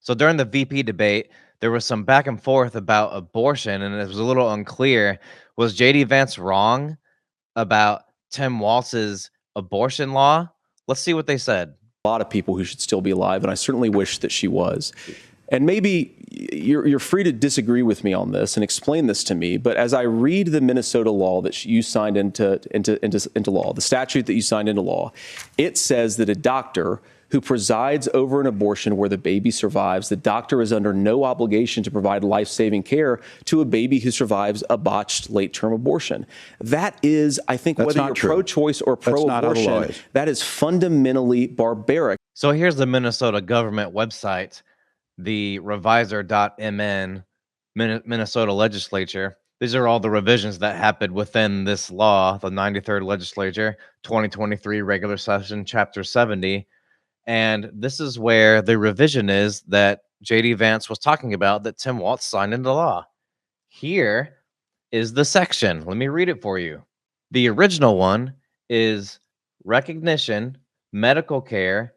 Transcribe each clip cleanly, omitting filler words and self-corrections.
So during the VP debate, there was some back and forth about abortion, and it was a little unclear. Was JD Vance wrong about Tim Walz's abortion law? Let's see what they said. A lot of people who should still be alive, and I certainly wish that she was. And maybe you're free to disagree with me on this and explain this to me, but as I read the Minnesota law that you signed into law, the statute that you signed into law, it says that a doctor who presides over an abortion where the baby survives, the doctor is under no obligation to provide life-saving care to a baby who survives a botched late-term abortion. That is, I think, whether you're pro-choice or pro-abortion, that is fundamentally barbaric. So here's the Minnesota government website, the revisor.mn, Minnesota legislature. These are all the revisions that happened within this law, the 93rd legislature, 2023 regular session, chapter 70. And this is where the revision is that JD Vance was talking about that Tim Walz signed into law. Here is the section. Let me read it for you. The original one is recognition, medical care,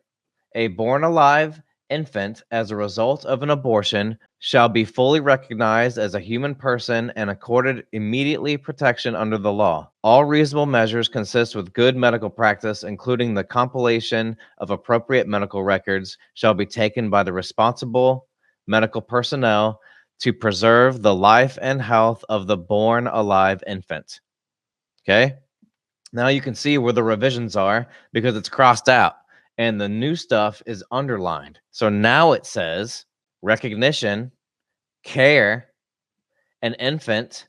a born alive infant as a result of an abortion shall be fully recognized as a human person and accorded immediately protection under the law. All reasonable measures consist with good medical practice, including the compilation of appropriate medical records, shall be taken by the responsible medical personnel to preserve the life and health of the born alive infant. Okay? Now you can see where the revisions are because it's crossed out and the new stuff is underlined. So now it says recognition, care, an infant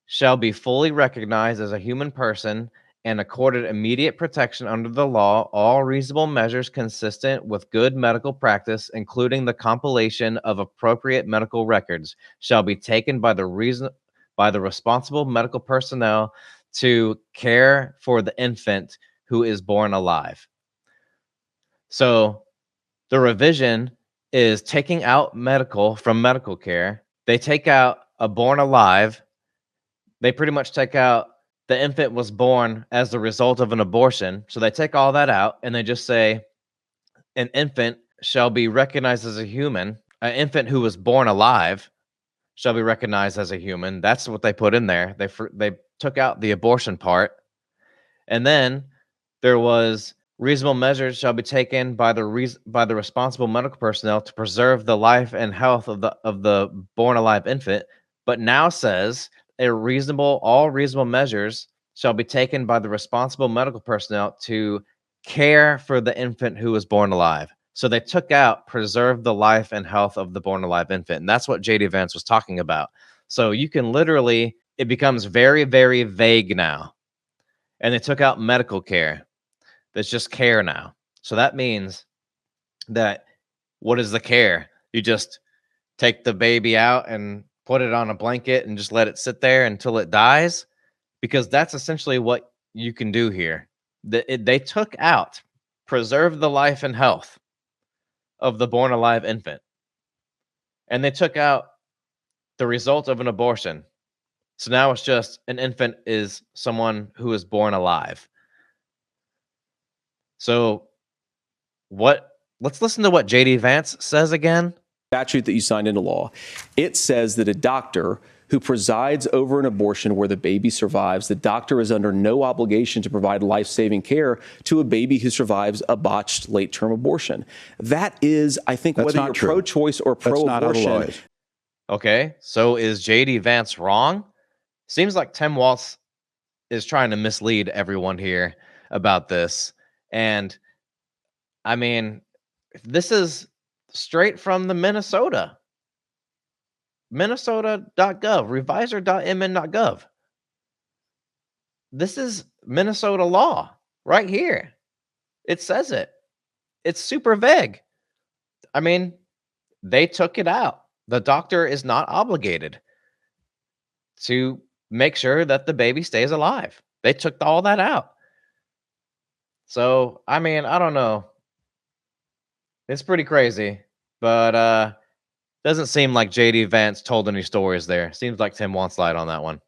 shall be fully recognized as a human person and accorded immediate protection under the law, all reasonable measures consistent with good medical practice, including the compilation of appropriate medical records, shall be taken by the responsible medical personnel to care for the infant who is born alive. So the revision is taking out medical from medical care. They take out a born alive. They pretty much take out the infant was born as the result of an abortion. So they take all that out and they just say an infant shall be recognized as a human. An infant who was born alive shall be recognized as a human. That's what they put in there. They took out the abortion part. And then there was reasonable measures shall be taken by the responsible medical personnel to preserve the life and health of the born alive infant, but now says all reasonable measures shall be taken by the responsible medical personnel to care for the infant who was born alive. So they took out preserve the life and health of the born alive infant, and that's what JD Vance was talking about. So you can literally, it becomes very, very vague now. And they took out medical care. That's just care now. So that means that what is the care? You just take the baby out and put it on a blanket and just let it sit there until it dies? Because that's essentially what you can do here. They took out preserve the life and health of the born alive infant. And they took out the result of an abortion. So now it's just an infant is someone who is born alive. So let's listen to what JD Vance says again. Statute that you signed into law, it says that a doctor who presides over an abortion where the baby survives, the doctor is under no obligation to provide life-saving care to a baby who survives a botched late-term abortion. That is, I think, whether you're pro-choice or pro-abortion. Okay, so is JD Vance wrong? Seems like Tim Walz is trying to mislead everyone here about this. And I mean, this is straight from the Minnesota.gov, revisor.mn.gov. This is Minnesota law right here. It says it. It's super vague. I mean, they took it out. The doctor is not obligated to make sure that the baby stays alive. They took all that out. So, I mean, I don't know. It's pretty crazy, but doesn't seem like JD Vance told any stories there. Seems like Tim Walz lied on that one.